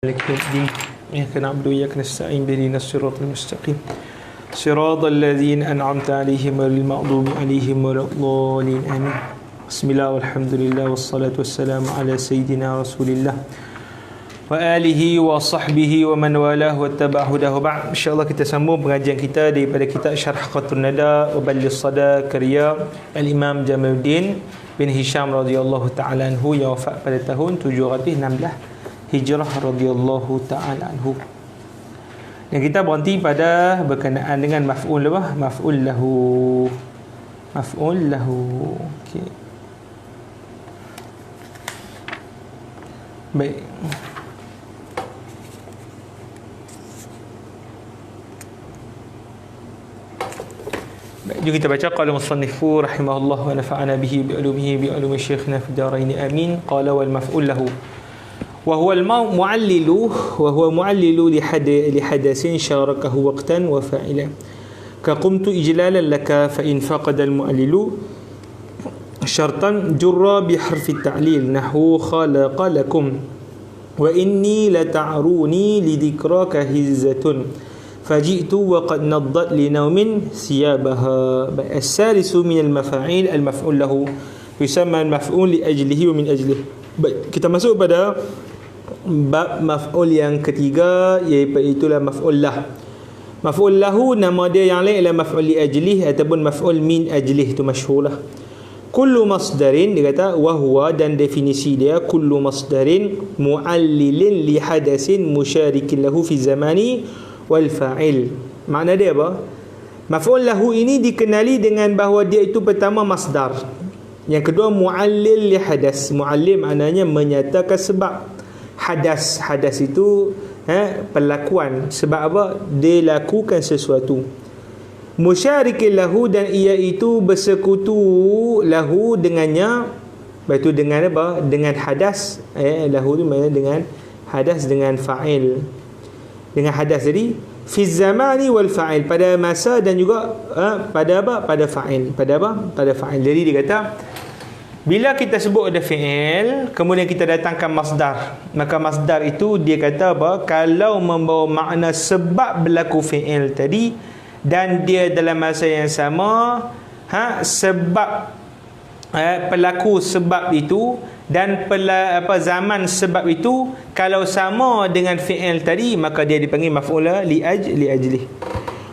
مالك يوم الدين إياك نعبد وإياك نستعين اهدنا الصراط المستقيم صراط الذين أنعمت عليهم غير المغضوب عليهم ولا الضالين آمين. بسم الله والحمد لله والصلاة والسلام على سيدنا رسول الله وآله وصحبه ومن والاه واتبع هداه بعد. InsyaAllah kita sambung pengajian kita daripada kitab Syarh Qatrun Nada wa Balligh Sada karya Al-Imam Jamaluddin bin Hisham radhiyallahu ta'ala anhu yang wafat pada tahun 716 Hijrah radhiyallahu ta'ala anhu. Dan kita berhenti pada berkenaan dengan maf'ul apa? Maf'ul lahu. Maf'ul lahu. Okey. Baik. Jom kita baca qala musannifu rahimahullah wa nafa'ana bihi bi ulumihi bi ulumi syekhina fid darain amin. Qala wal maf'ul lahu وهو المعلل وهو معلل لحدث شاركه وقتا وفاعلا كقمت إجلالا لك فإن فقد المعلل شرطا جر بحرف التعليل نحو خلق لكم وإني لتعروني لذكراك هزة فجئت وقد نضت لنوم ثيابها. الثالث من المفاعيل المفعول له يسمى المفعول لأجله ومن أجله. Baik, kita masuk pada bab maf'ul yang ketiga, iaitu maf'ul lah. Maf'ul lahu nama dia yang lain ialah maf'ul li ajlih ataupun maf'ul min ajlih, tu masyhur lah. Kullu masdarin, dia kata wahwa, dan definisi dia kullu masdarin mu'allilin li hadasin musyarikin lahu fi zamani wal fa'il. Makna dia apa? Maf'ul lahu ini dikenali dengan bahawa dia itu pertama masdar. Yang kedua mu'allil li hadas. Mu'allil maknanya menyatakan sebab. Hadas, hadas itu perlakuan. Sebab apa? Dia lakukan sesuatu. Musyarikin lahu, dan ia itu bersekutu lahu dengannya. Iaitu dengan apa? Dengan hadas. Lahu itu maknanya dengan hadas, dengan fa'il. Dengan hadas tadi fi zamani wal fa'il, pada masa dan juga pada apa? Pada fa'il. Pada apa? Pada fa'il. Jadi dia kata bila kita sebut ada fi'il, kemudian kita datangkan masdar, maka masdar itu dia kata apa? Kalau membawa makna sebab berlaku fi'il tadi, dan dia dalam masa yang sama sebab pelaku sebab itu dan zaman sebab itu kalau sama dengan fi'il tadi, maka dia dipanggil maf'ul li ajlih.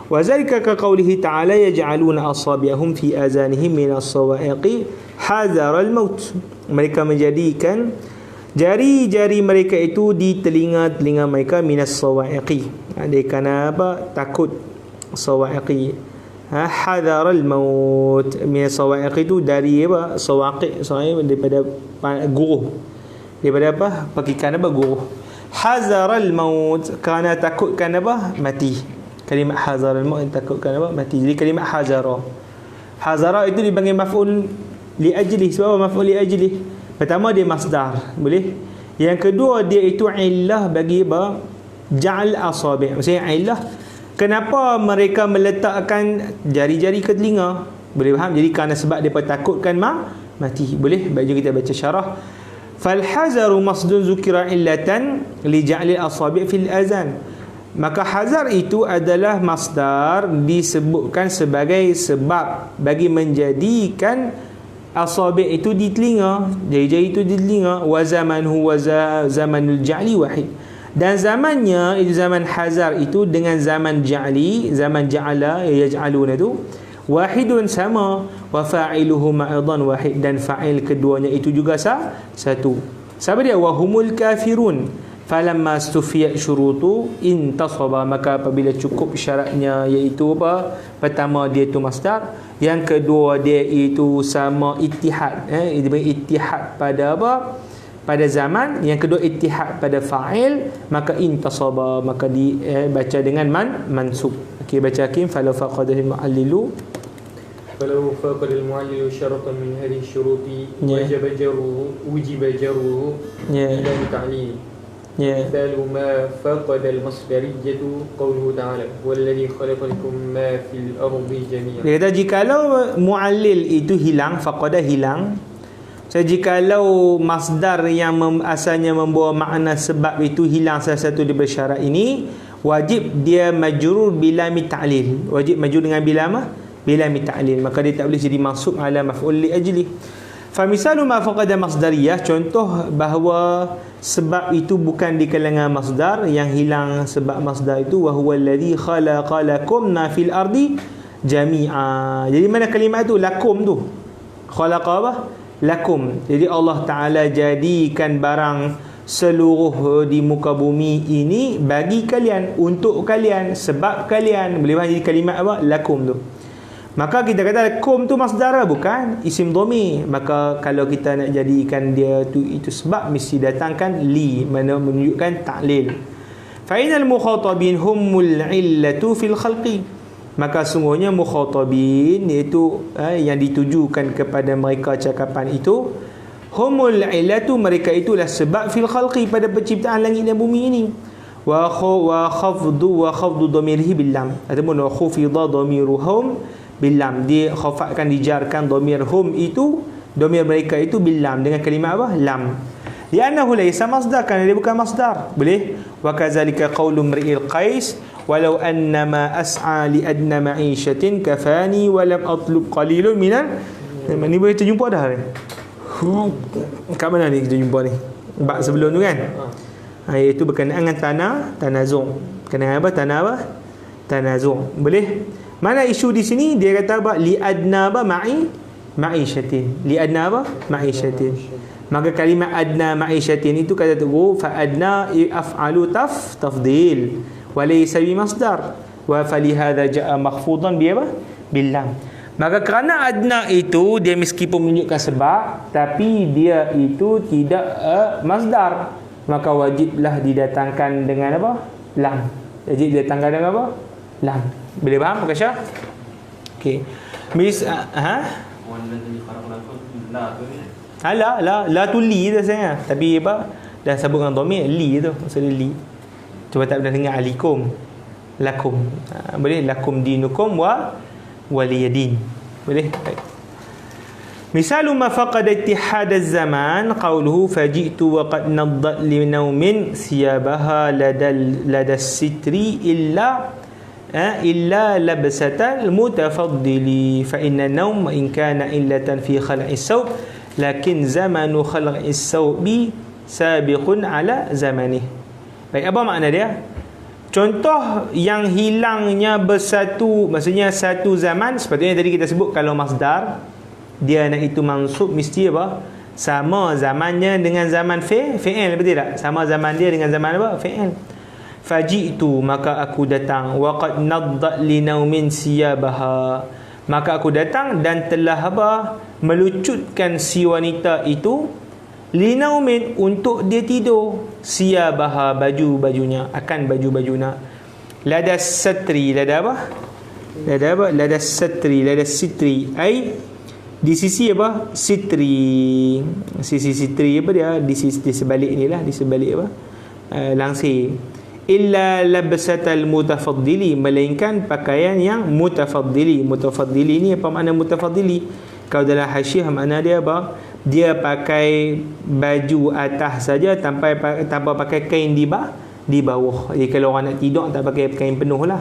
Wa zalika ka qawlihi ta'ala yaj'aluna asabi'ahum fi azanihim min as-sawa'iqi hazar al-maut. Mereka menjadikan jari-jari mereka itu di telinga-telinga mereka minas sawa'iqi. Dia kerana apa? Takut. Sawa'iqi. Hazar al-maut. Minas sawa'iqi itu dari apa? Sawaqiq. Daripada guruh. Daripada apa? Pakikan apa? Guruh. Hazar al-maut. Kerana takutkan apa? Mati. Kalimat hazar al-maut takutkan apa? Mati. Jadi kalimat hazara. Hazara itu dipanggil maf'ul li ajlih. Sebab apa maf'ul li ajlih? Pertama dia masdar, boleh. Yang kedua dia itu illah bagi apa? Ja'al asabi'. Maksudnya illah, kenapa mereka meletakkan jari-jari ke telinga? Boleh faham? Jadi kerana sebab dia takutkan mati. Boleh? Baik, kita baca syarah. Fal hazaru masdun zukira illatan li ja'al asabi' fil azan. Maka hazar itu adalah masdar disebutkan sebagai sebab bagi menjadikan asabi' itu di telinga, jari-jari itu di telinga. Wa zamanhu wa zamanul ja'li wahid. Dan zamannya itu zaman hazar itu dengan zaman ja'li, zaman ja'ala yaj'aluna itu wahidun sama. Wa fa'iluhu ma'idhan wahid, dan fa'il keduanya itu juga satu. Siapa dia? Wa humul kafirun. Falamma stufiyat syurutu intasaba. Maka apabila cukup syaratnya, iaitu apa? Pertama dia itu masdar, yang kedua dia itu sama ittihad. Ittihad pada apa? Pada zaman. Yang kedua ittihad pada fa'il. Maka intasaba, maka dibaca dengan mansub. Okey, baca Hakim. Falau faqadahil mu'allilu فلو فقد المعلل شرطا من هذه الشروط وجب جره إلى التعليل. مثال ما فقد المصدرية قوله تعالى والذي خلق لكم ما في الأرض جميعا. Dia kata jikalau mu'allil itu hilang, faqada hilang, So jikalau masdar yang asalnya membawa makna sebab itu hilang salah satu daripada syarat ini, wajib dia majrur bila ta'lil. Wajib majrur dengan bila bila ta'lil, maka dia tak boleh jadi mansub ala maf'ul li ajli. Fa misalu ma faqada masdariyah, contoh bahawa sebab itu bukan di kalangan masdar, yang hilang sebab masdar itu wa huwa alladhi khalaqa lakum ma fil ardi jami'a. Jadi mana kalimat tu lakum tu? Khalaqa apa? Lakum. Jadi Allah Ta'ala jadikan barang seluruh di muka bumi ini bagi kalian, untuk kalian, sebab kalian. Boleh jadi kalimat apa? Lakum tu. Maka kita kata lakum tu masdar, bukan isim dhamir. Maka kalau kita nak jadikan dia tu itu sebab, mesti datangkan li, mana menunjukkan ta'lil. Fa inal mukhatabin humul illatu fil khalqi. Maka sungguhnya mukhatabin, iaitu yang ditujukan kepada mereka cakapan itu, humul illatu, mereka itulah sebab fil khalqi, pada penciptaan langit dan bumi ini. Wa khafdu dhamirhi bil lam, ataupun wa khufidha dhamiruhum bil lam, dia khafatkan, dijarkan dhamir hum itu, dhamir mereka itu bil lam, dengan kalimah apa? Lam. Li'annahu laysa masdar, kerana dia bukan masdar. Boleh. Wa kadzalika qaulu mri'il qais, walau annama as'a li adna ma'ishatin kafani wa lam atlub qalilun minal. Ni boleh kita jumpa dah ni. Kat mana ni kita jumpa ni? Bab sebelum tu kan? Iaitu berkenaan dengan tanazung. Berkenaan apa? Tanazung. Boleh. Mana isu di sini? Dia kata apa? Li adna apa? Ma'ishatin. Li adna apa? Ma'ishatin. Maka kalimat adna ma'ishatin itu kata tu fa adna af'alu tafdil wa laysa bi masdar, wa falihadza jaa makhfudan bi apa? Bil lam. Maka kerana adna itu dia meskipun menunjukkan sebab, tapi dia itu tidak masdar, maka wajiblah didatangkan dengan apa? Lam. Jadi didatangkan dengan apa? Lam. Boleh faham Kak Syah? Okey. La tu li tu saya. Tapi apa? Dah sebut dengan dhamir li tu. Maksudnya li. Cuba tak pernah dengar alikum. Lakum. Boleh lakum dinukum wa waliyadin. Boleh. Baik. Misalu ma faqada ittihad az-zaman qawluhu faji'tu wa qad naddat li naumin siyabaha ladas sitri illa labsatal mutafaddili fa inna an-nawm in kana illatan fi khal'i as-sawb lakin zamanu khal'i as-sawbi sabiqun ala zamanih. Baik, apa makna dia? Contoh yang hilangnya bersatu, maksudnya satu zaman. Sepatutnya tadi kita sebut kalau masdar dia nak itu mansub, mesti apa? Sama zamannya dengan zaman fi'il, betul tak? Sama zaman dia dengan zaman apa? Fi'il. Faji'tu, maka aku datang. Wa qad naddat li naumin siyabaha, maka aku datang dan telah apa? Melucutkan si wanita itu li naumin, untuk dia tidur, siyabaha, baju-bajunya, akan baju-bajunya. Ladas satri, lada apa? Ladas satri, ladas sitri, ai di sisi apa? Sitri. Sisi sitri apa dia? Di sebalik ni lah, di sebalik apa? Langsir. Illa labsatal mutafaddili, melainkan pakaian yang mutafaddili. Mutafaddili ni apa makna mutafaddili? Kalau dalam hasyiah makna dia apa? Dia pakai baju atas saja tanpa pakai kain di bawah. Jadi kalau orang nak tidur tak pakai kain penuh lah.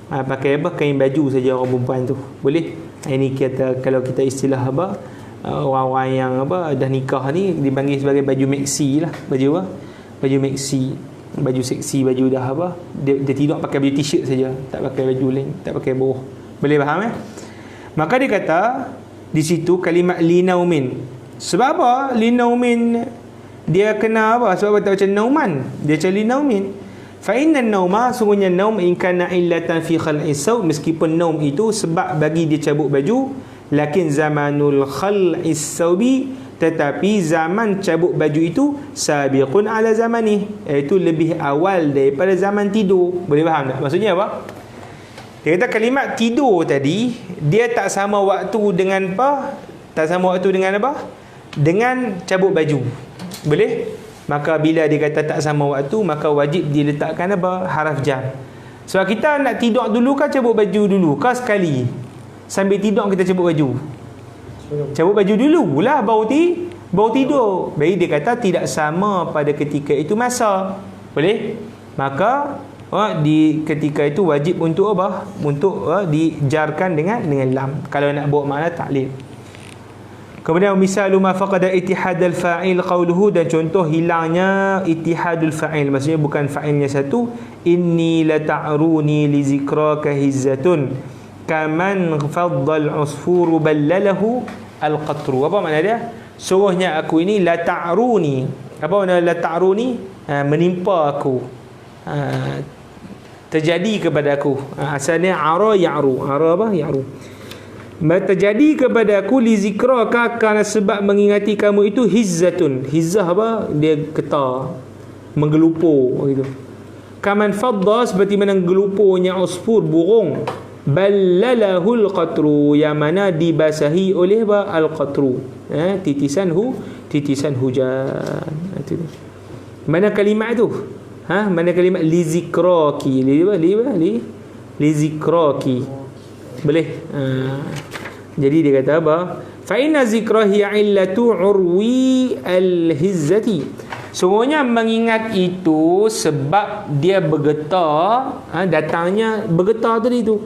Pakai apa? Kain baju saja orang perempuan tu. Boleh? Ini kita, kalau kita istilah apa? Orang-orang yang apa dah nikah ni dipanggil sebagai baju maxi lah. Baju apa? Baju maxi. Baju seksi, baju dah apa? Dia tidur pakai baju t-shirt saja, tak pakai baju lain, tak pakai bawah. Boleh faham Maka dia kata di situ kalimat linaumin. Sebab apa? Linaumin dia kena apa? Sebab tak macam nauman. Dia macam linaumin. Fa inna nauma, sungguhnya naum in kana illatan fi khal'i saw, meskipun naum itu sebab bagi dia cabut baju, lakin zamanul khal'i sawbi, tetapi zaman cabut baju itu sabiqun ala zamani, iaitu lebih awal daripada zaman tidur. Boleh faham tak? Maksudnya apa? Dia kata kalimat tidur tadi dia tak sama waktu dengan apa? Tak sama waktu dengan apa? Dengan cabut baju. Boleh? Maka bila dia kata tak sama waktu, maka wajib diletakkan apa? Haraf jar. Sebab kita nak tidur dulu kan cabut baju dulu, kan sekali sambil tidur kita cabut baju. Cabut baju dulu lah baru tidur. Jadi dia kata tidak sama pada ketika itu masa. Boleh? Maka di ketika itu wajib untuk apa? Untuk dijarkan dengan lam. Kalau nak bawa makna taklil. Kemudian misalu ma faqada ittihadul fa'il qawluhu, dan contoh hilangnya ittihadul fa'il, maksudnya bukan fa'ilnya satu. Inni la ta'runi li zikraka hizzatun kaman faddal usfuru ballalahu al-qatru. Apa makna dia? Sungguhnya aku ini la ta'runi. Apa makna la ta'runi? Menimpa aku, terjadi kepada aku. Asalnya ara ya'ru. Ara apa? Ya'ru. Terjadi kepada aku li zikraka, kerana sebab mengingati kamu itu hizzatun. Hizzah apa? Dia getar, menggelupur gitu. Kaman fadda, seperti mana gelupurnya usfur, burung. Ballalahul qatru, yang mana dibasahi oleh al-qatru, titisan hujan. Itu mana kalimat tu? Mana kalimat li zikraki? Li zikraki. Boleh? Jadi dia kata apa? Fa inna zikra hiya illatu urwi al-hizzati. Semuanya mengingat itu sebab dia bergetar, datangnya bergetar tadi tu.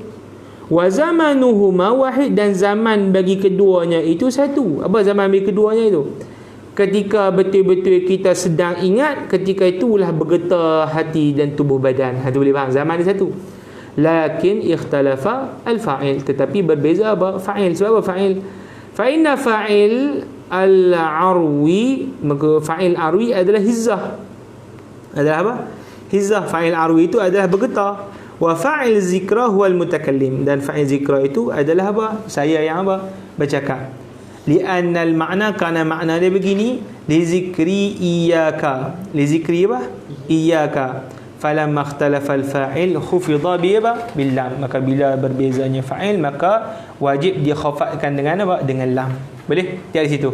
Wa zamanuhuma wahid, dan zaman bagi keduanya itu satu. Apa zaman bagi keduanya itu? Ketika betul-betul kita sedang ingat, ketika itulah bergetar hati dan tubuh badan. Itu boleh faham? Zaman dia satu. Lakin ikhtalafa al-fa'il, tetapi berbeza apa? Fa'il. Sebab apa fa'il? Fa inna fa'il al-arwi, maka fa'il arwi adalah hizzah. Adalah apa? Hizzah. Fa'il arwi itu adalah bergetar. Wa fa'il zikra huwa al-mutakallim, dan fa'il zikra itu adalah apa? Saya yang apa? Bercakap. Li'anna al-ma'na, kerana makna dia begini, li zikri iyyaka. Li zikri apa? Iyyaka. Falamma ikhtalafa al-fa'il khufidha bil lam. Maka bila berbezanya fa'il, maka wajib dia khafatkan dengan apa? Dengan lam. Boleh? Di situ.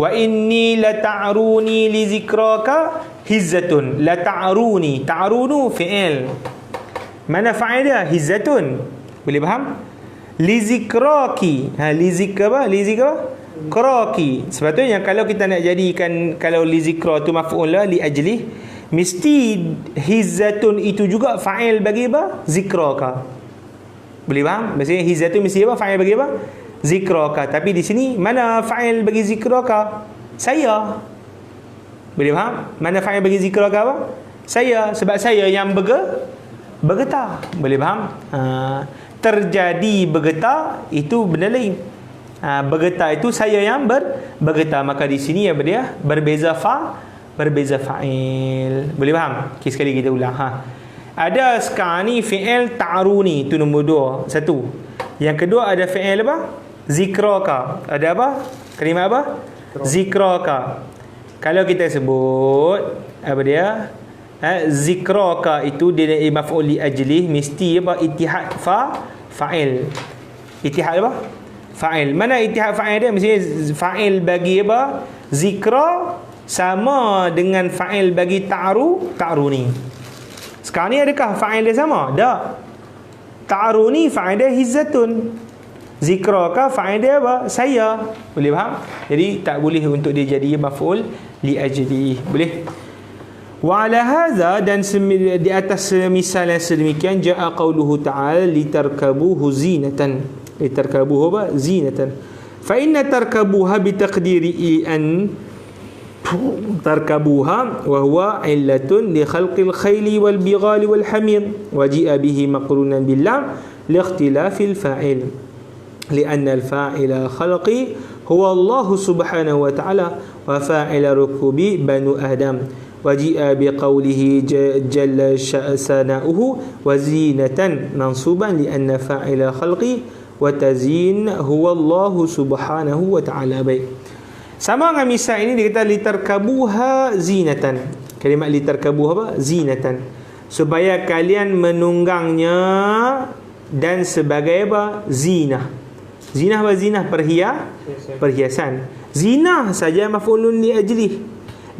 Wa inni la ta'runi li zikraka hizzatun. La ta'runi. Ta'runu fi'il. Mana fa'il dia? Hizzatun. Boleh faham? Li zikraki. Li zikra apa? Li zikra kraki. Sebetulnya kalau kita nak jadikan, kalau li zikra tu maf'ul lah li ajli, mesti hizzatun itu juga fa'il bagi apa? Zikraka. Boleh faham? Maksudnya hizzatun mesti apa? Fa'il bagi apa? Zikraka. Tapi di sini mana fa'il bagi zikraka? Saya. Boleh faham? Mana fa'il bagi zikraka apa? Saya. Sebab saya yang bergetar. Boleh faham? Terjadi bergetar itu benda lain. Bergetar itu saya yang bergetar. Maka di sini apa dia? Berbeza fa'il. Boleh faham? Okay, sekali kita ulang. Ada sekarang ni fi'il ta'runi, itu nombor 2. Satu. Yang kedua ada fi'il apa? Zikraka. Ada apa? Kalimah apa? Zikraka. Kalau kita sebut apa dia? Zikraka itu dia maf'ul li ajlih, mesti apa? Ittihad fa'il. Ittihad apa? Fa'il. Mana ittihad fa'il dia? Mesti fa'il bagi apa? Zikra sama dengan fa'il bagi ta'runi. Sekarang ni adakah fa'il dia sama? Tak. Ta'runi fa'il dia hizzatun. Zikraka fa'il dia apa? Saya. Boleh faham? Jadi tak boleh untuk dia jadi maf'ul li ajli. Boleh? Wa ala hadza, dan di atas misal yang sedemikian, jaa qauluhu ta'ala litarkabuhu zinatan. Litarkabuhu apa? Zinatan. Fa inna tarkabuha bitaqdiri an tarkabuha wa huwa illatun li khalqil khayli wal bighali wal hamir wa ji'a bihi maqrunan bil lam li ikhtilafil fa'il li'anna al fa'ila khalqi huwa Allah subhanahu wa ta'ala wa fa'ila rukubi banu adam wa ji'a bi qawlihi jalla sana'uhu wa zinatan mansuban li'anna fa'ila khalqi wa tazin huwa Allah subhanahu wa ta'ala. Baik, sama dengan misal ini dia kata litarkabuha zinatan. Kalimat litarkabuha apa? Zinatan. Supaya kalian menunggangnya dan sebagai apa? Zinah. Zinah apa? Zinah perhiasan. Zinah saja maf'ulun li ajlih.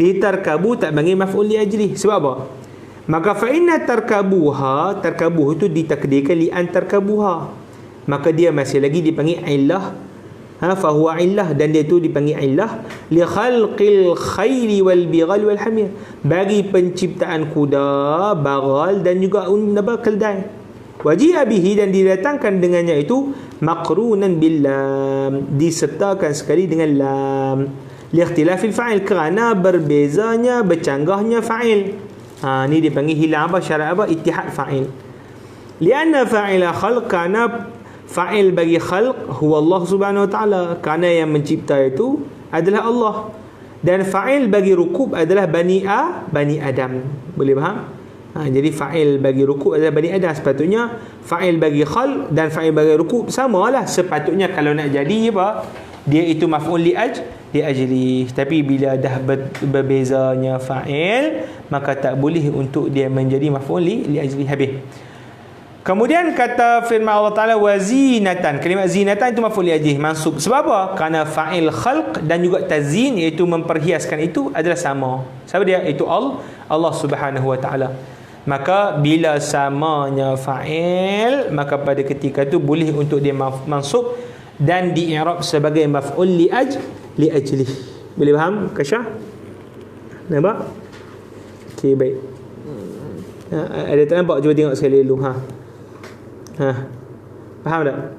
Litarkabu tak panggil maf'ul li ajlih. Sebab apa? Maka fa inna tarkabuha, tarkabuh itu ditakdirkan li an tarkabuha. Maka dia masih lagi dipanggil illah fa huwa illah, dan dia tu dipanggil illah li khalqil khayli wal bighal wal hamir, bagi penciptaan kuda, bagal dan juga keldai. Waji'a bihi, dan didatangkan dengannya itu maqrunan bil lam, disertakan sekali dengan lam, li ikhtilafil fa'il, kerana berbezanya, bercanggahnya fa'il. Ni dipanggil hilang apa, syarat apa, ittihad fa'il. Lianna fa'ila khalq, kerana fa'il bagi khalq huwa Allah subhanahu wa ta'ala, kerana yang mencipta itu adalah Allah, dan fa'il bagi rukub adalah Bani Adam. Boleh faham? Jadi fa'il bagi rukub adalah Bani Adam. Sepatutnya fa'il bagi khalq dan fa'il bagi rukub samalah. Sepatutnya kalau nak jadi apa, dia itu maf'ul li ajli. Tapi bila dah berbezanya fa'il, maka tak boleh untuk dia menjadi maf'ul li ajli. Habis. Kemudian kata firman Allah Ta'ala wazinatan. Kalimat zinatan itu maf'ul li ajli, mansub. Sebab apa? Kerana fa'il khalq dan juga tazin, iaitu memperhiaskan, itu adalah sama. Siapa dia? Itu Allah Subhanahu wa Ta'ala. Maka bila samanya fa'il, maka pada ketika itu boleh untuk dia mansub dan di-i'rab sebagai maf'ul li ajli. Boleh faham Kasyah? Nampak? Okey, baik. Ada tak nampak? Cuba tengok sekali dulu. Faham tak?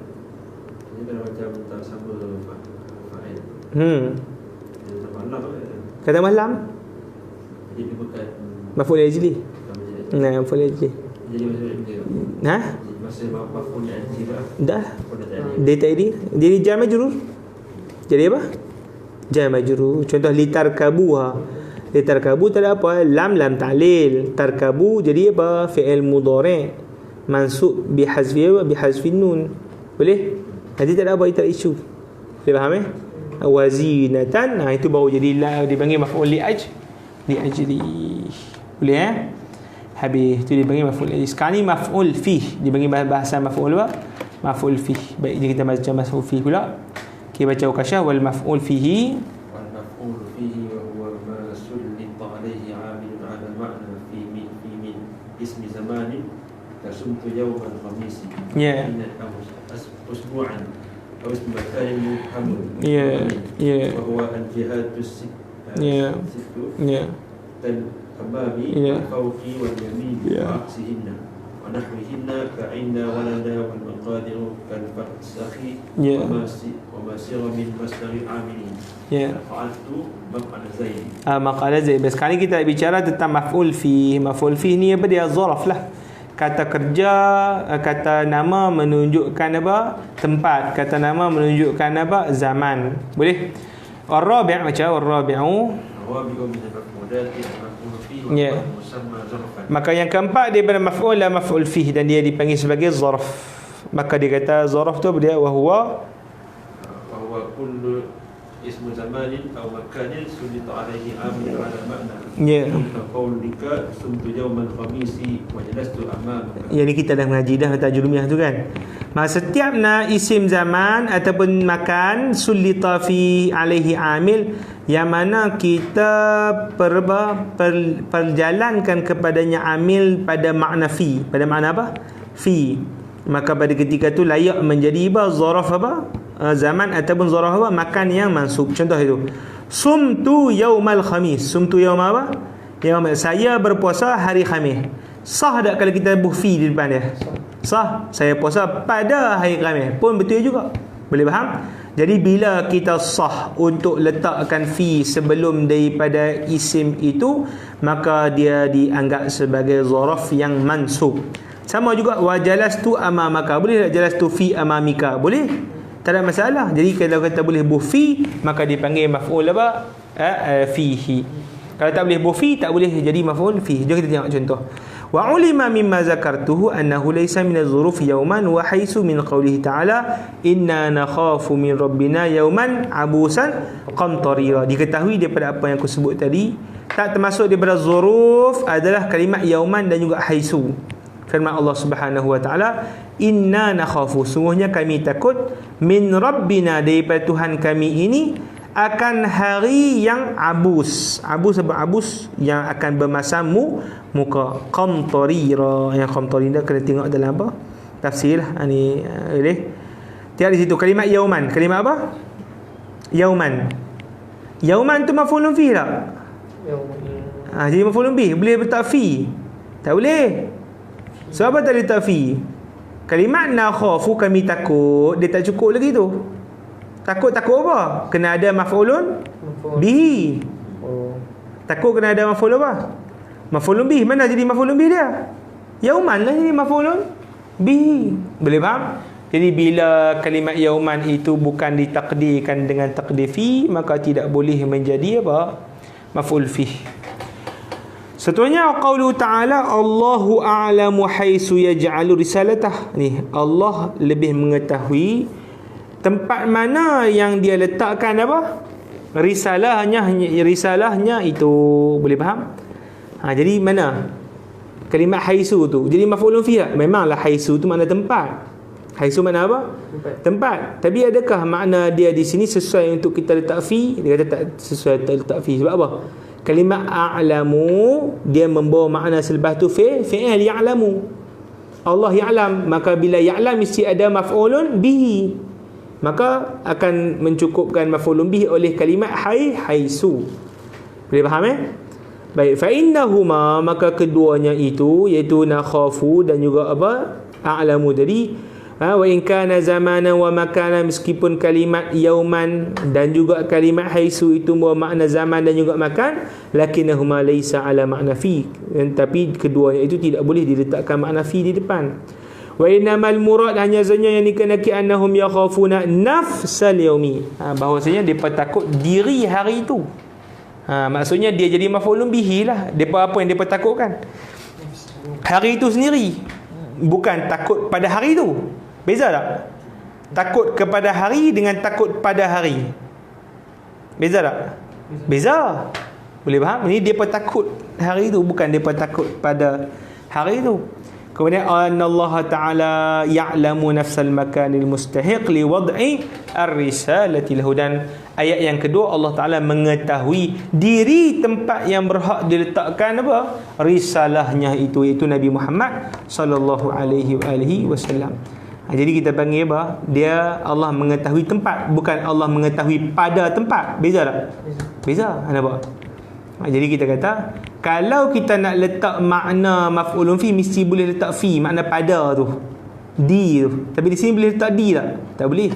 Ini dah macam tak sama fa'il. Kata malam Jadi bukan maf'ul li ajli. Nah, maf'ul li ajli. Jadi masa maf'ul li ajli dah. Dia tadi jadi jar majrur. Jadi apa? Jar majrur. Contoh litarkabuha. Litarkabu tak ada apa, lam ta'lil. Tarkabu jadi apa? Fi'il mudhari' mansub bihazfin nun. Boleh? Nanti tak ada apa, tak isu. Boleh faham wazinatan. Itu baru jadi dipanggil maf'ul li ajli. Boleh Habis tu dipanggil maf'ul li. Sekarang ni maf'ul fih, dipanggil bahasan maf'ul apa? Maf'ul fih. Baik, jadi kita baca maf'ul fih pula. Okey, baca Ukasyah. Wal maf'ul fihi, wal maf'ul fihi wa huwa ma sullita alayhi 'amilun 'ala ma'na fi min ismi zamanin kasumtu yawmal khamis. Usbu'an aw ismi makanin mubhamun. Wa huwa al-jihatus Kembali Fauqi wal yamin Aksihinna Wa nahwihinna Ka'inna walada wal maqadiru Kal-farsakhi Wa masira min masdari aminin Fa'altu maf'ala zaid. Maf'ala zaid. Sekarang kita bicara tentang maf'ul fi. Maf'ul fi ni apa dia? Zaraf lah. Kata kerja, kata nama menunjukkan apa? Tempat. Kata nama menunjukkan apa? Zaman. Boleh? Ar-rabi' macam ar-rabi'u. Maka yang keempat dia pada maf'ul la maf'ul fih, dan dia dipanggil sebagai zarf. Maka dia kata zarf tu dia wa huwa kullu ismu zamanin aw makanin sulita alaihi amil ala makna. Qaulika sumtu yawmal khamisi wa jalastu amamaka. Yang ni kita dah mengaji dah tajrumiah tu kan. Maka setiap isim zaman ataupun makan sulita fi alaihi amil, yang mana kita perjalankan kepadanya amil pada makna fi. Pada makna apa? Fi. Maka pada ketika tu layak menjadi zaraf apa? Zaman ataupun zaraf apa? Makan yang mansub. Contoh itu. Sumtu yaumal khamis. Sumtu yaum apa? Saya berpuasa hari Khamis. Sah tak kalau kita buh fi di depan dia? Sah. Saya puasa pada hari Khamis pun betul juga. Boleh faham? Jadi bila kita sah untuk letakkan fi sebelum daripada isim itu, maka dia dianggap sebagai zaraf yang mansub. Sama juga wa jalastu amamaka. Boleh tak jalastu fi amamika? Boleh? Tak ada masalah. Jadi kalau kita boleh buh fi, maka dipanggil maf'ul apa? Fihi. Kalau tak boleh buh fi, tak boleh jadi maf'ul fihi. Jom kita tengok contoh. Wa ulima mimma zakartuhu annahu laysa min az-zuruf yawman wa haisu min qawlihi ta'ala inna nakhafu min rabbina yawman abusan qamtarira. Diketahui daripada apa yang aku sebut tadi, tak termasuk daripada zuruf adalah kalimat yawman dan juga haisu. Firman Allah Subhanahu wa taala, inna nakhafu, sungguhnya kami takut, min rabbina, daripada Tuhan kami ini, akan hari yang abus. Abus apa? Abus yang akan bermasam muka. Qamtarira. Yang qamtarira kena tengok dalam apa? Tafsir lah. Ni boleh. Tiada di situ kalimat yauman. Kalimat apa? Yauman. Yauman tu maf'ulun fi tak? Jadi maf'ulun bih boleh letak fi? Tak boleh. Sebab apa tak boleh letak fi? Kalimat nakhafu, kami takut, dia tak cukup lagi tu. Takut apa? Kena ada maf'ulun bihi. Takut kena ada maf'ul apa? Maf'ulun bihi. Mana jadi maf'ulun bihi dia? Yauman lah jadi maf'ulun bihi. Boleh faham? Jadi bila kalimat yauman itu bukan ditakdirkan dengan takdir fi, maka tidak boleh menjadi apa? Maf'ul fi. Seterusnya qaulu ta'ala Allahu a'lamu haitsu yaj'alu risalatah. Ni Allah lebih mengetahui tempat mana yang dia letakkan apa? Risalahnya itu. Boleh faham? Jadi mana? Kalimat haitsu tu jadi maf'ulun fi. Memanglah haitsu tu makna tempat. Haitsu makna apa? Tempat. Tapi adakah makna dia di sini sesuai untuk kita letak fi? Dia kata tak sesuai letak fi. Sebab apa? Kalimat a'lamu dia membawa makna selepas tu fi'il ya'lamu. Allah ya'lam, maka bila ya'lam mesti ada maf'ulun bihi. Maka akan mencukupkan maf'ulun bihi oleh kalimat haitsu. Boleh faham Baik, fa innahuma, maka keduanya itu iaitu nakhafu dan juga apa? A'lamu tadi. Wa in kana zamanan wa makana, meskipun kalimat yauman dan juga kalimat haitsu itu membawa makna zaman dan juga makan, lakinnahuma laysa ala makna fi, tapi keduanya itu tidak boleh diletakkan makna fi di depan. Wa innamal murad, hanya saja yang dikenaki annahum yakhafuna nafsal yaumi, bahawasanya depa takut diri hari itu. Maksudnya dia jadi maf'ulun bihi lah. Depa apa yang depa takutkan? Hari itu sendiri. Bukan takut pada hari itu. Beza tak? Takut kepada hari dengan takut pada hari. Beza tak? Beza. Boleh faham? Ini depa takut hari itu, bukan depa takut pada hari itu. Kemudian Allah Ta'ala ya'lamu nafsal makanil mustahiq li wad'i ar-risalati lahu, dan ayat yang kedua Allah Ta'ala mengetahui diri tempat yang berhak diletakkan apa? Risalahnya itu, iaitu Nabi Muhammad sallallahu alaihi wasallam. Jadi kita panggil apa? Dia Allah mengetahui tempat, bukan Allah mengetahui pada tempat. Beza tak? Beza. Nampak? Jadi kita kata kalau kita nak letak makna maf'ulun fi, mesti boleh letak fi, makna pada tu, di tu. Tapi di sini boleh letak di tak? Tak boleh.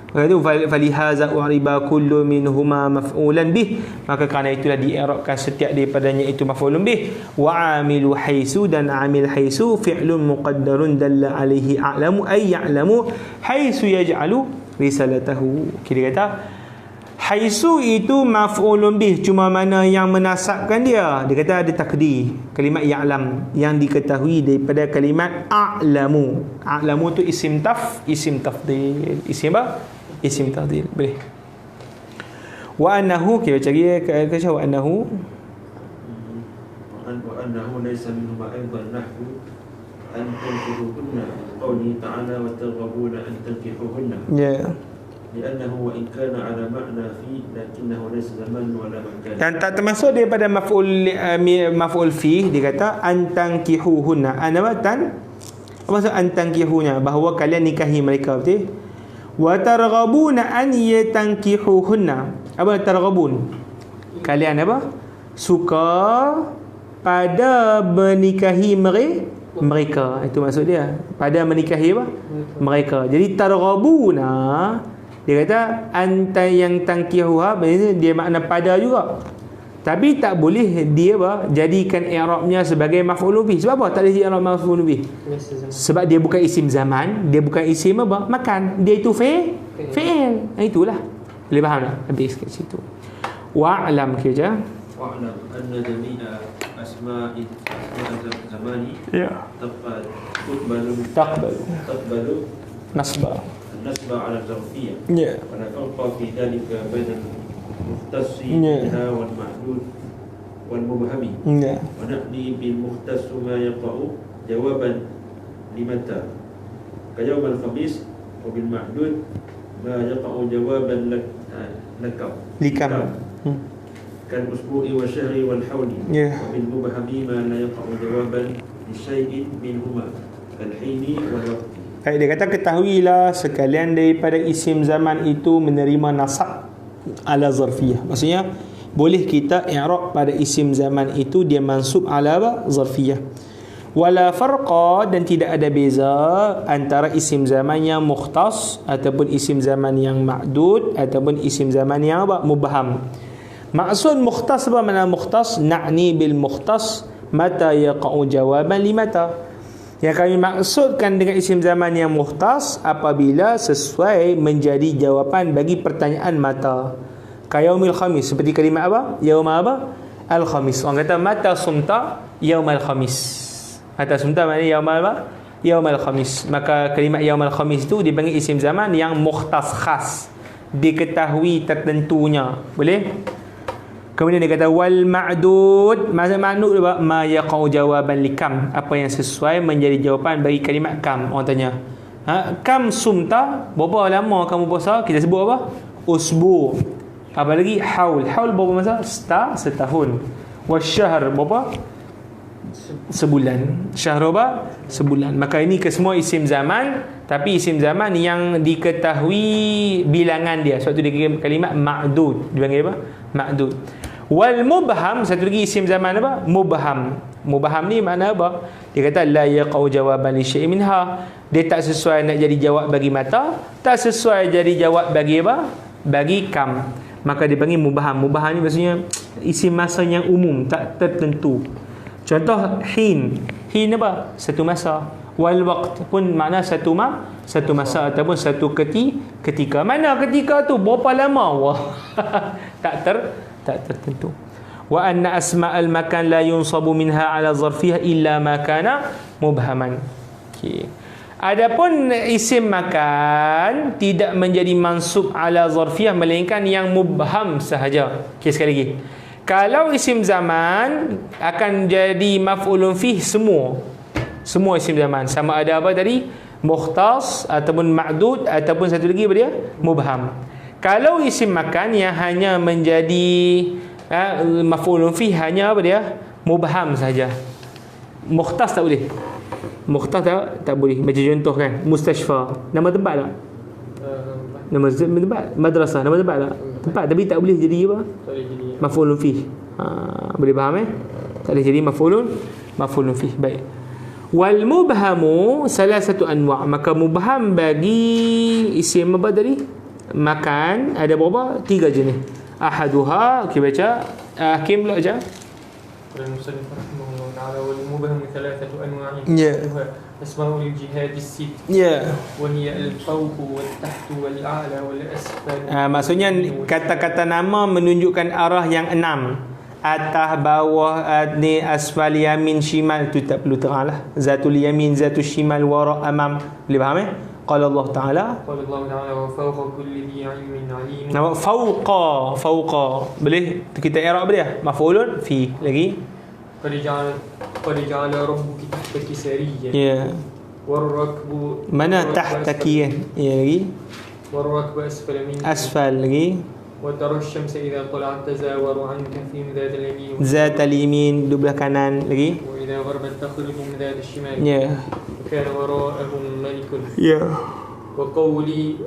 Kata falihaza uriba kullu minhuma maf'ulan bih, maka kerana itulah di'irabkan setiap daripadanya itu maf'ulun bih. Wa amilu haitsu, dan amil haitsu fi'lun muqaddarun dalla alaihi a'lamu ay ya'lamu haitsu yaj'alu risalatahu. Kita kata haitsu itu maf'ulun bih, cuma mana yang menasabkan dia kata ada takdir kalimat ya'lam yang diketahui daripada kalimat a'lamu. A'lamu tu isim tafdil. Isim apa? Isim tafdil. Boleh. Wa annahu, kita cari ke wa annahu laysa minhu ma aidan nahwu an tankihuhunna qawli ta'ala wa targhabuna an tankihuhunna. Ya. لأنه وإن كان على معنى في لكنه ليس زمان ولا مكان. Dan tak termasuk daripada maf'ul fi, dia kata antangkihuhunna. Apa maksud antangkihunya? Bahawa kalian nikahi mereka, betul? Wa targhabuna an yatankihuhunna. Apa targhabun? Kalian apa? Suka pada menikahi mereka. Itu maksud dia. Pada menikahi apa? Mereka. Jadi targhabuna, dia kata anta yang tangkihuha, dia makna pada juga. Tapi tak boleh dia jadikan i'rabnya sebagai maf'ulun bih. Sebab apa tak boleh i'rab maf'ulun bih? Sebab dia bukan isim zaman, dia bukan isim apa? Makan. Dia itu fi'il. Itulah. Boleh faham tak? Habis kat situ. Wa'lam kerja. Wa'lam anna jami'a asma'i zamani taqbalu nasba على الظرفية. ولا فرق في ذلك بين المختص منها والمعدود والمبهم. ونقضي بالمختص ما يقع جوابا لمتى كيوم الخميس، وبالمعدود ما يقع جوابا لكم كالأسبوع والشهر والحول. وبالمبهم ما لا يقع جوابا لشيء منهما كالحين والوقت. Dia kata ketahuilah sekalian daripada isim zaman itu menerima nasab ala zarfiyah. Maksudnya boleh kita i'rab pada isim zaman itu dia mansub ala apa? Zarfiyah. Wala farqa, dan tidak ada beza antara isim zaman yang mukhtas ataupun isim zaman yang ma'dud ataupun isim zaman yang apa? Mubham. Maksud mukhtas apa makna mukhtas? Na'ni bil mukhtas mata yaqa'u jawaban limata. Yang kami maksudkan dengan isim zaman yang mukhtas apabila sesuai menjadi jawapan bagi pertanyaan mata. Kayaumil khamis, seperti kalimat apa? Yauma apa? Al-khamis. Orang kata mata sumta yaumal khamis. Mata sumta maknanya yaumal apa? Yaumal khamis. Maka kalimat yaumal khamis itu dipanggil isim zaman yang mukhtas, khas, diketahui tertentunya. Boleh? Kemudian dia kata wal ma'dud. Maksud ma'dud apa? Ma yaqau jawaban li kam, apa yang sesuai menjadi jawapan bagi kalimat kam. Orang tanya, kam sumta, berapa lama kamu puasa? Kita sebut apa? Usbu. Apa lagi? Haul. Haul berapa masa? Setahun. Wasyahr berapa? Sebulan. Syahr apa? Sebulan. Maka ini kesemua isim zaman, tapi isim zaman yang diketahui bilangan dia. Sebab tu dia kalimat ma'dud. Dia panggil apa? Ma'dud. Wal mubham, satu lagi isim zaman apa? Mubham. Mubham ni makna apa? Dia kata la yaqau jawaban li syai'in minha. Dia tak sesuai nak jadi jawab bagi mata, tak sesuai jadi jawab bagi apa? Bagi kam. Maka dia panggil mubham. Mubham ni maksudnya isim masa yang umum, tak tertentu. Contoh hin. Hin apa? Satu masa. Wal waqt pun makna satu masa ataupun satu ketika. Mana ketika tu? Berapa lama? Wah. tak tertentu. Wa anna asma'al makan la yunsabu minha ala zarfiyah illa ma kana mubhaman. Okey. Adapun isim makan tidak menjadi mansub ala zarfiyah melainkan yang mubham sahaja. Okey, sekali lagi. Kalau isim zaman akan jadi maf'ulun fih semua isim zaman, sama ada apa tadi? Mukhtas ataupun ma'dud ataupun satu lagi apa dia? Mubham. Kalau isim makan yang hanya menjadi maf'ulun fi hanya apa dia? Mubham saja. Mukhtas tak boleh. Mukhtas tak boleh. Macam contoh kan, mustashfa. Nama tempat tak? Nama tempat, madrasah, nama tempat tak? Tempat, tapi tak boleh jadi apa? Tak boleh jadi maf'ulun fi. Boleh faham Tak boleh jadi maf'ulun fi. Baik. Wal mubhamu salah satu anwa'. Maka mubham bagi isim apa tadi? Makan ada berapa? 3 jenis. Ahaduha, okey baca. Hakim pula baca. المصنف رحمه الله تعالى والمبهم ثلاثة أنواع. أسماء الجهاد الست. وهي الفوق والتحت والأعلى والأسفل. Maksudnya kata-kata nama menunjukkan arah yang 6. Atas, bawah, ni asfal, yamin, shimal. Itu tak perlu terang lah. Zatul yamin, zatul shimal, wara, amam. Boleh faham Qala Allah Ta'ala. Qala Allah Ta'ala wa fawqa kulli dhi ilmin alim. Nampak fawqa. Boleh kita i'rab dia? Maf'ulun fi. Lagi. Qad ja'ala rabbuki tahtaki sariyyan. Ya. Warrakbu. Mana tahtaki kan? Ya lagi. Warrakbu asfala minka. Asfal lagi. وترى الشمس إذا طلعت تزاور عن كثير ذات اليمين. ذات اليمين di belah kanan lagi. وإذا غربت تخرجهم ذات الشمال. Ya. وكان وراءهم ملك. Ya. وقولي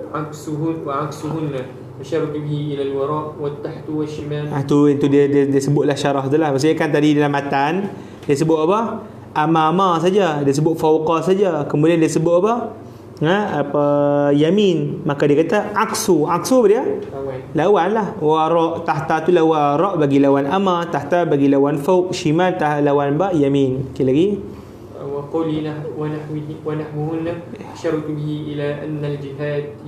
وعكسهن أشرت به إلى الوراء والتحت والشمال. Itu dia sebutlah syarah tu lah. Maksudnya kan tadi dalam matan dia sebut apa? Amama saja. Dia sebut fawqa saja. Kemudian dia sebut apa? Yamin. Maka dia kata aksu apa dia? Lawan lah. Wara, tahta tu lawan wara bagi lawan ama, tahta bagi lawan fawq, shimal lawan yamin. Okey lagi. وقولي ونحوهن أشرت به إلى أن الجهات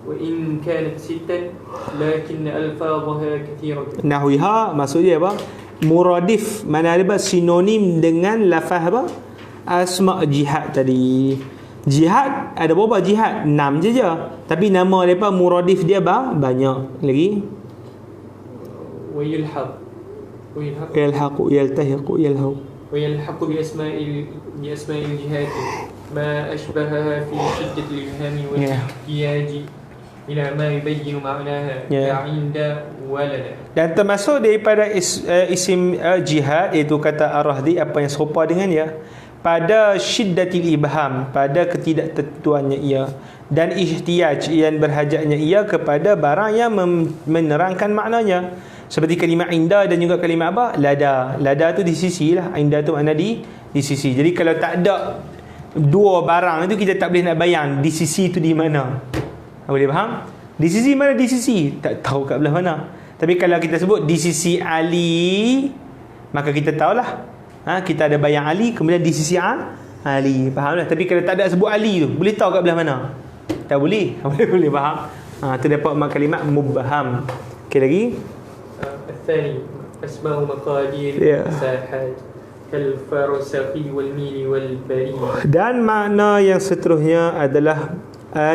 وإن كانت ستا لكن ألفاظها كثيرة. Nahwiha maksud dia apa? Muradif, mana ada sinonim dengan lafaz apa? Asma' jihad tadi. Jihad ada berapa jihad? 6 je. Tapi nama depa muradif dia banyak lagi. ويلحق يلتحق يلهو ويلحق بأسماء الجهات ما أشبهها في شدة الإبهام والاحتياج إلى ما يبين معناها عند ولد. Dan termasuk daripada isim jihad, iaitu kata ar-rahdi, apa yang serupa dengan dia, pada syiddatil ibham, pada ketidaktentuannya ia, dan ihtiyaj yang berhajatnya ia kepada barang yang menerangkan maknanya, seperti kalimah inda dan juga kalimah apa? Lada tu di sisi lah, inda tu makna di sisi. Jadi kalau tak ada dua barang itu, kita tak boleh nak bayang di sisi tu di mana. Boleh faham? Di sisi mana? Di sisi tak tahu kat belah mana. Tapi kalau kita sebut di sisi Ali, maka kita tahulah, kita ada bayang Ali, kemudian di sisi Ali, faham lah. Tapi kalau tak ada sebut Ali tu, boleh tahu kat belah mana? Tak boleh. Boleh faham? Tu dapat kalimat mubham. Okey, lagi الثاني أسماء مقادير الساحات كالفرسخي والميل والبريد. Dan makna yang seterusnya adalah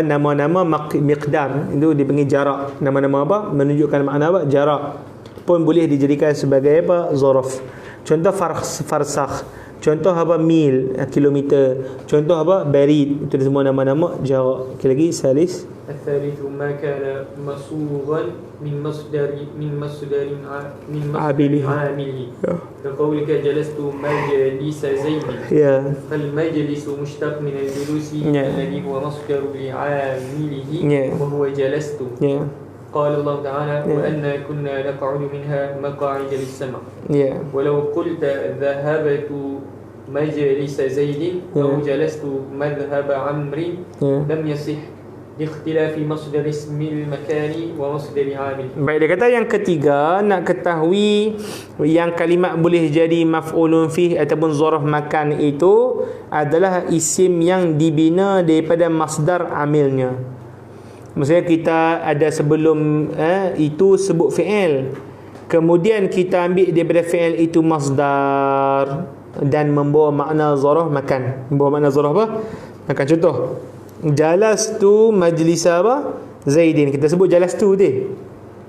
nama-nama miqdar, itu dipanggil jarak. Nama-nama apa? Menunjukkan makna apa? Jarak. Pun boleh dijadikan sebagai apa? Zaraf. Contoh farsakh, contoh apa? Mil, kilometer, contoh apa? Barid. Itu semua nama-nama jarak. Okay, lagi salis. الثالث ما كان مصوغا من مصدر عامله. كقولك جلست مجلس زيد. فالمجلس مشتق من الجلوس الذي هو مصدر لعامله وهو جلست. قال الله تعالى وأنا كنا نقعد منها مقاعد للسمع. ولو قلت ذهبت مجلس زيد أو جلست مذهب عمرو لم يصح لاختلاف مصدر اسم المكان ومصدر عامل. Baik, dia kata yang ketiga, nak ketahui yang kalimat boleh jadi maf'ulun fih ataupun zaraf makan itu adalah isim yang dibina daripada masdar amilnya. Maksudnya kita ada sebelum itu sebut fi'il, kemudian kita ambil daripada fi'il itu masdar dan membawa makna zaraf makan. Membawa makna zaraf apa? Makan. Contoh, jalastu majlisa apa? Zaidin. Kita sebut jalastu tu.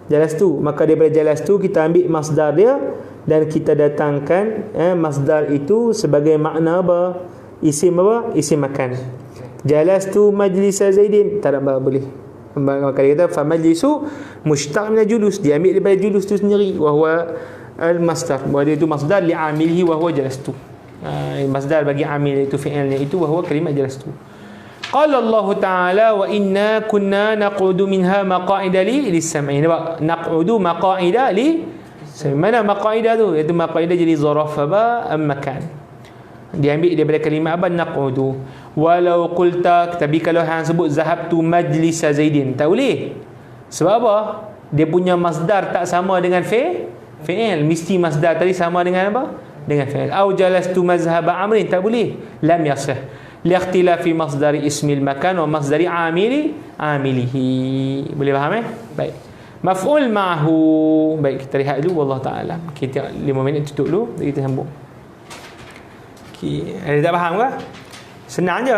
Jalastu. Maka daripada jalastu kita ambil masdar dia dan kita datangkan masdar itu sebagai makna apa? Isim apa? Isim makan. Jalastu majlisa Zaidin. Tak ada boleh. Maka dia kata fa majlisu mushtaq min julus. Dia ambil daripada julus tu sendiri. Wa huwa al-masdar. Bahawa dia itu masdar li'amilihi wa huwa jalastu. Masdar bagi amil itu fi'ilnya itu wa huwa kalimat jalastu. Qala Allah Ta'ala wa inna kunna naqudu minha maqa'ida lis-sam'i. Nampak? Naqudu maqa'ida mana maqa'ida tu? Iaitu maqa'ida jadi zaraf apa? Makan. Diambil daripada kalimah apa? Naqudu. Walau qulta, tapi kalau hang sebut zahabtu majlisa Zaidin, tak boleh. Sebab apa? Dia punya masdar tak sama dengan fi'il. Mesti masdar tadi sama dengan apa? Dengan fi'il. Au jalastu mazhaba amrin, tak boleh. Lam yasih. Liikhtilafi masdari ismil makan wa masdari amilihi. Boleh faham Baik. Maf'ul ma'hu. Baik, kita lihat dulu, wallahu ta'ala. Kita 5 minit tutup dulu, kita sambung. Ada tak faham ke? Senang je.